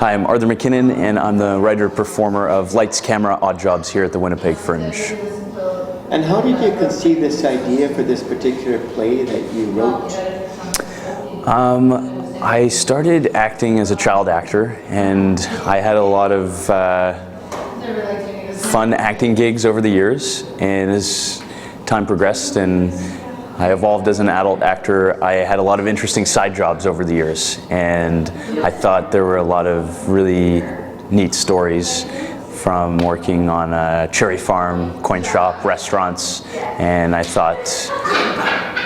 Hi, I'm Arthur Mckinnon, and I'm the writer-performer of Lights, Camera, Odd Jobs here at the Winnipeg Fringe. And how did you conceive this idea for this particular play that you wrote? I started acting as a child actor, and I had a lot of fun acting gigs over the years, and as time progressed and I evolved as an adult actor, I had a lot of interesting side jobs over the years, and I thought there were a lot of really neat stories from working on a cherry farm, coin shop, restaurants, and I thought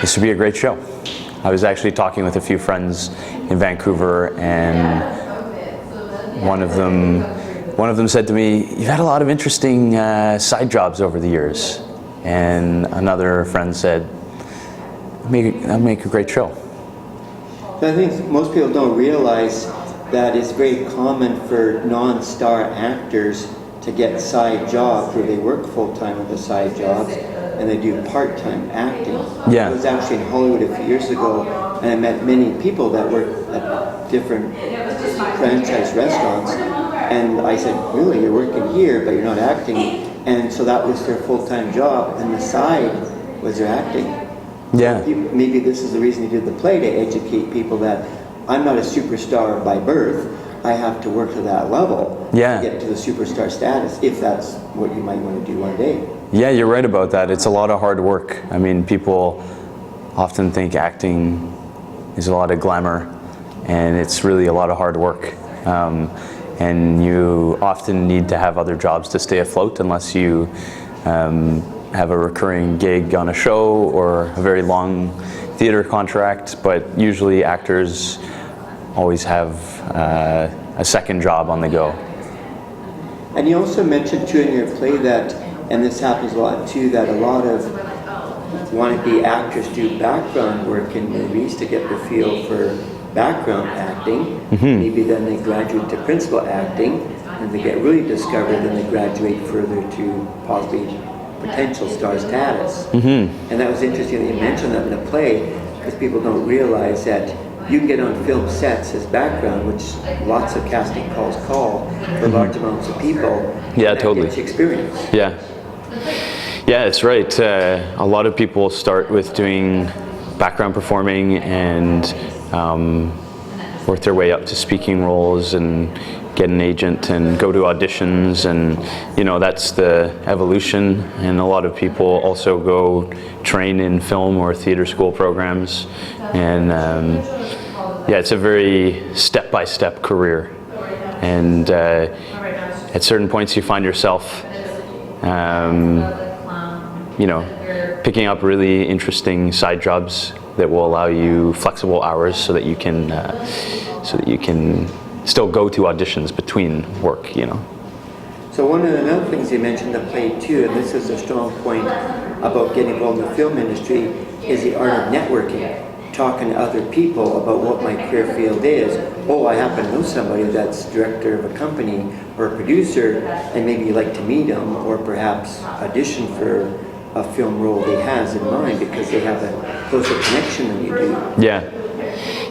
this would be a great show. I was actually talking with a few friends in Vancouver, and one of them said to me, "You've had a lot of interesting side jobs over the years," and another friend said, "That'd make a great show." So I think most people don't realize that it's very common for non-star actors to get side jobs where they work full-time with the side jobs and they do part-time acting. Yeah. I was actually in Hollywood a few years ago, and I met many people that worked at different franchise restaurants, and I said, "Really, you're working here but you're not acting?" And so that was their full-time job, and the side was their acting. Yeah. Maybe this is the reason you did the play, to educate people that I'm not a superstar by birth. I have to work to that level to get to the superstar status, if that's what you might want to do one day. Yeah, you're right about that. It's a lot of hard work. I mean, people often think acting is a lot of glamour, and it's really a lot of hard work. And you often need to have other jobs to stay afloat unless you have a recurring gig on a show or a very long theater contract, but usually actors always have a second job on the go. And you also mentioned too in your play that, and this happens a lot too, that a lot of wannabe actors do background work in movies to get the feel for background acting. Maybe then they graduate to principal acting, and they get really discovered, and they graduate further to possibly potential star status. And that was interesting that you mentioned that in the play, because people don't realize that you can get on film sets as background, which lots of casting calls call for large amounts of people. Yeah, totally. Gets experience. Yeah, it's right. A lot of people start with doing background performing and work their way up to speaking roles and get an agent and go to auditions, and that's the evolution. And a lot of people also go train in film or theater school programs, and it's a very step-by-step career, and at certain points you find yourself picking up really interesting side jobs that will allow you flexible hours so that you can still go to auditions between work, So one of the other things you mentioned in the play too, and this is a strong point about getting involved in the film industry, is the art of networking, talking to other people about what my career field is. Oh, I happen to know somebody that's director of a company or a producer, and maybe you'd like to meet them or perhaps audition for a film role they has in mind because they have a closer connection than you do.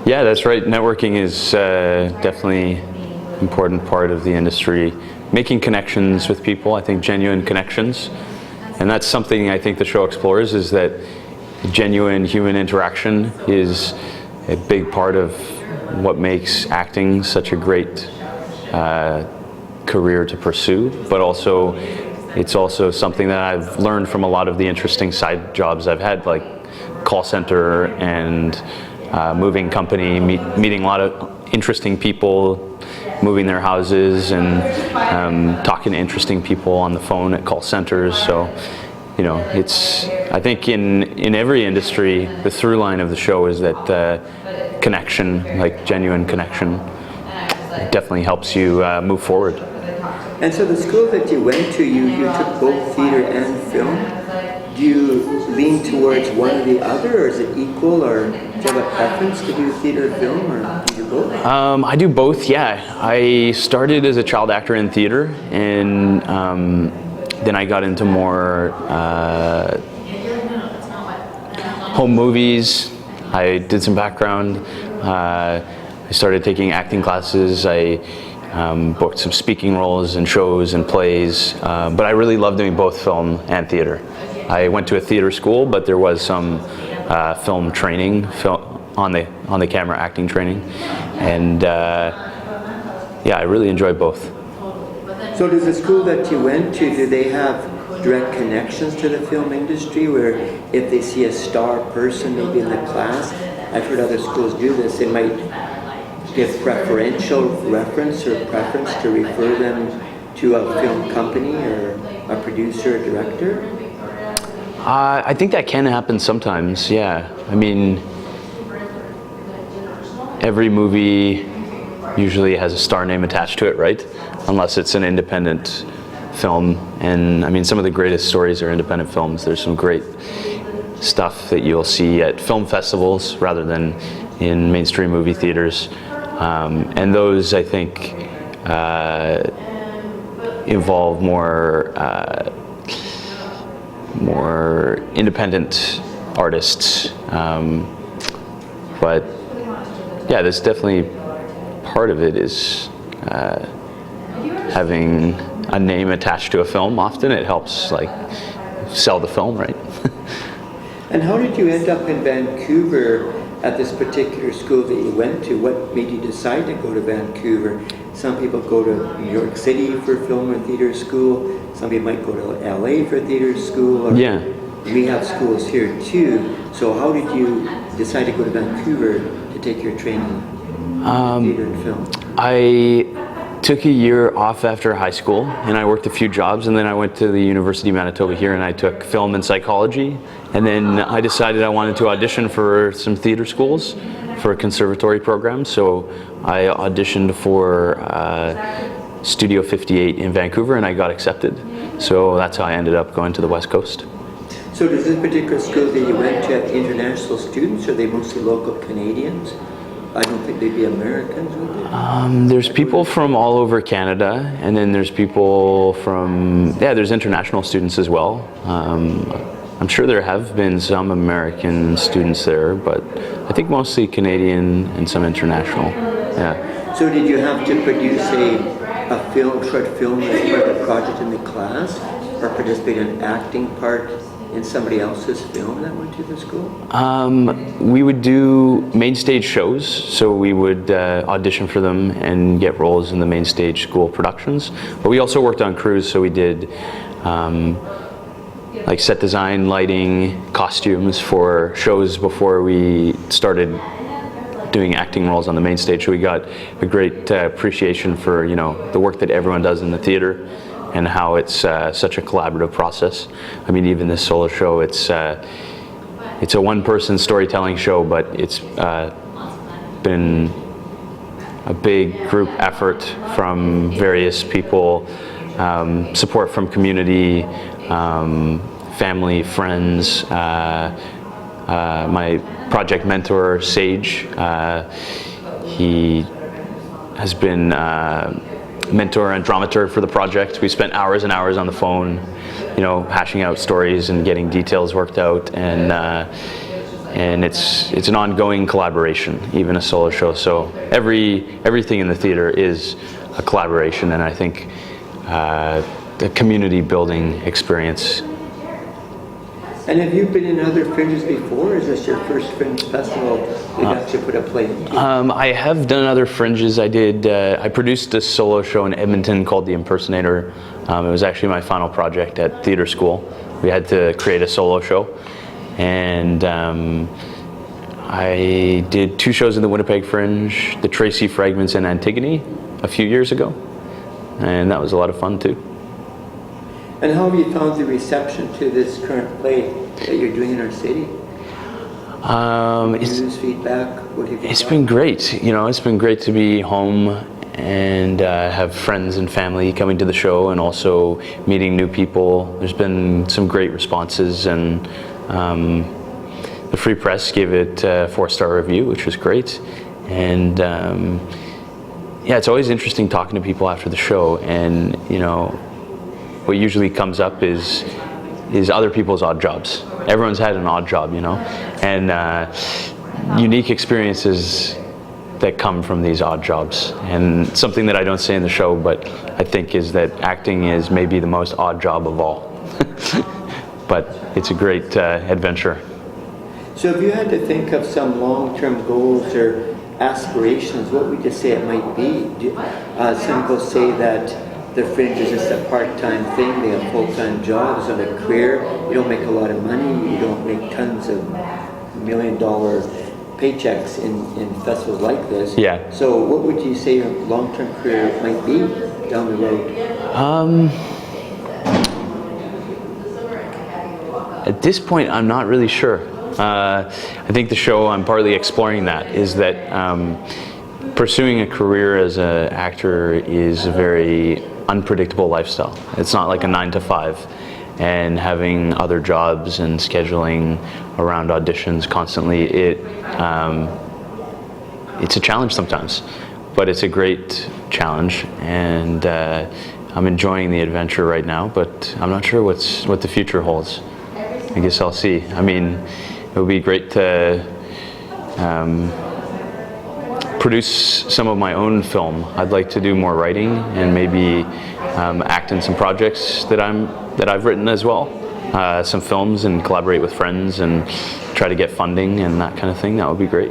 Yeah, that's right. Networking is definitely an important part of the industry. Making connections with people, I think genuine connections. And that's something I think the show explores, is that genuine human interaction is a big part of what makes acting such a great career to pursue. But also, it's also something that I've learned from a lot of the interesting side jobs I've had, like call center and moving company, meeting a lot of interesting people, moving their houses, and talking to interesting people on the phone at call centers. So, it's, I think in every industry, the through line of the show is that connection, like genuine connection, definitely helps you move forward. And so the school that you went to, you took both theater and film. Do you lean towards one or the other, or is it equal, or do you have a preference to do theater or film, or do you do both? I do both, yeah. I started as a child actor in theater, and then I got into more home movies. I did some background. I started taking acting classes. I booked some speaking roles in shows and plays, but I really love doing both film and theater. I went to a theater school, but there was some film training, on the camera acting training, and yeah, I really enjoy both. So does the school that you went to, do they have direct connections to the film industry, where if they see a star person maybe in the class, I've heard other schools do this, they might give preferential reference or preference to refer them to a film company or a producer or director? I think that can happen sometimes, yeah. I mean, every movie usually has a star name attached to it, right? Unless it's an independent film. And I mean, some of the greatest stories are independent films. There's some great stuff that you'll see at film festivals rather than in mainstream movie theaters. And those, I think, involve more independent artists. But yeah, there's definitely part of it is having a name attached to a film. Often it helps like sell the film, right? And how did you end up in Vancouver at this particular school that you went to? What made you decide to go to Vancouver? Some people go to New York City for film or theater school. Some people might go to LA for theater school. Or Yeah. We have schools here too. So how did you decide to go to Vancouver to take your training in theater and film? I took a year off after high school and I worked a few jobs, and then I went to the University of Manitoba here and I took film and psychology, and then I decided I wanted to audition for some theater schools for a conservatory program, so I auditioned for Studio 58 in Vancouver and I got accepted. So that's how I ended up going to the West Coast. So does this particular school that you went to have international students, or are they mostly local Canadians? I don't think they'd be Americans, would they? There's people from all over Canada, and then there's people from, yeah, there's international students as well. I'm sure there have been some American students there, but I think mostly Canadian and some international, yeah. So did you have to produce a short film as part of a project in the class, or participate in an acting part in somebody else's film that went to the school? We would do main stage shows, so we would audition for them and get roles in the main stage school productions. But we also worked on crews, so we did like set design, lighting, costumes for shows before we started doing acting roles on the main stage. So we got a great appreciation for, you know, the work that everyone does in the theater and how it's such a collaborative process. I mean, even this solo show, it's a one-person storytelling show, but it's been a big group effort from various people, support from community, family, friends. My project mentor, Sage, he has been mentor and dramaturg for the project. We spent hours and hours on the phone, you know, hashing out stories and getting details worked out, and it's an ongoing collaboration, even a solo show. So everything in the theater is a collaboration, and I think the community building experience. And have you been in other Fringes before, or is this your first Fringe festival you've actually put a play into? I have done other Fringes. I produced a solo show in Edmonton called The Impersonator. It was actually my final project at theater school. We had to create a solo show. And I did 2 shows in the Winnipeg Fringe, the Tracy Fragments and Antigone, a few years ago. And that was a lot of fun too. And how have you found the reception to this current play that you're doing in our city? News, feedback, what have you It's got? been great. You know, it's been great to be home and have friends and family coming to the show, and also meeting new people. There's been some great responses, and the Free Press gave it a 4-star review, which was great. And yeah, it's always interesting talking to people after the show, and you know, what usually comes up is other people's odd jobs. Everyone's had an odd job, you know, and unique experiences that come from these odd jobs. And something that I don't say in the show, but I think is that acting is maybe the most odd job of all. But it's a great adventure. So if you had to think of some long-term goals or aspirations, what would you say it might be? Some people say that the Fringe is just a part-time thing, they have full-time jobs and a career. You don't make a lot of money, you don't make tons of $1 million paychecks in festivals like this. Yeah. So what would you say your long-term career might be down the road? At this point, I'm not really sure. I think the show, I'm partly exploring that, is that pursuing a career as an actor is a very unpredictable lifestyle. It's not like a 9-to-5, and having other jobs and scheduling around auditions constantly, it's a challenge sometimes, but it's a great challenge, and I'm enjoying the adventure right now, but I'm not sure what the future holds. I guess I'll see. I mean, it would be great to produce some of my own film. I'd like to do more writing and maybe act in some projects that I've written as well. Some films, and collaborate with friends and try to get funding and that kind of thing. That would be great.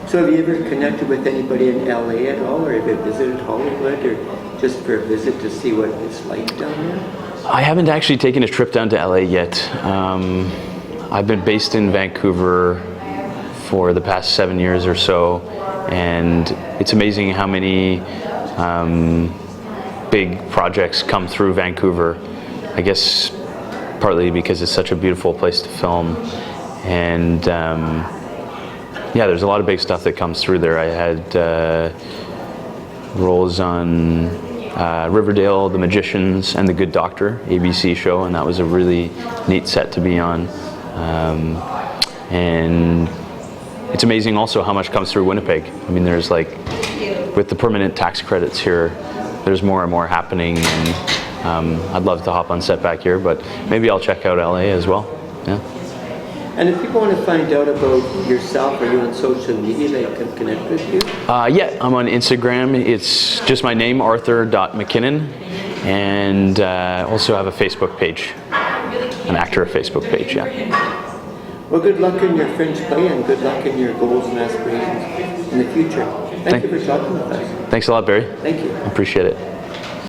So have you ever connected with anybody in LA at all, or have you visited Hollywood, or just for a visit to see what it's like down there? I haven't actually taken a trip down to LA yet. I've been based in Vancouver for the past 7 years or so, and it's amazing how many big projects come through Vancouver. I guess partly because it's such a beautiful place to film, and yeah, there's a lot of big stuff that comes through there. I had roles on Riverdale, The Magicians, and The Good Doctor, ABC show, and that was a really neat set to be on. And it's amazing also how much comes through Winnipeg. I mean, there's like, with the permanent tax credits here, there's more and more happening, and I'd love to hop on set back here, but maybe I'll check out LA as well. Yeah. And if people want to find out about yourself, are you on social media that can connect with you? Yeah, I'm on Instagram. It's just my name, Arthur.Mckinnon, and also have a Facebook page, an actor Facebook page, yeah. Well, good luck in your Fringe play, and good luck in your goals and aspirations in the future. Thank you for talking with us. Thanks a lot, Barry. Thank you. I appreciate it.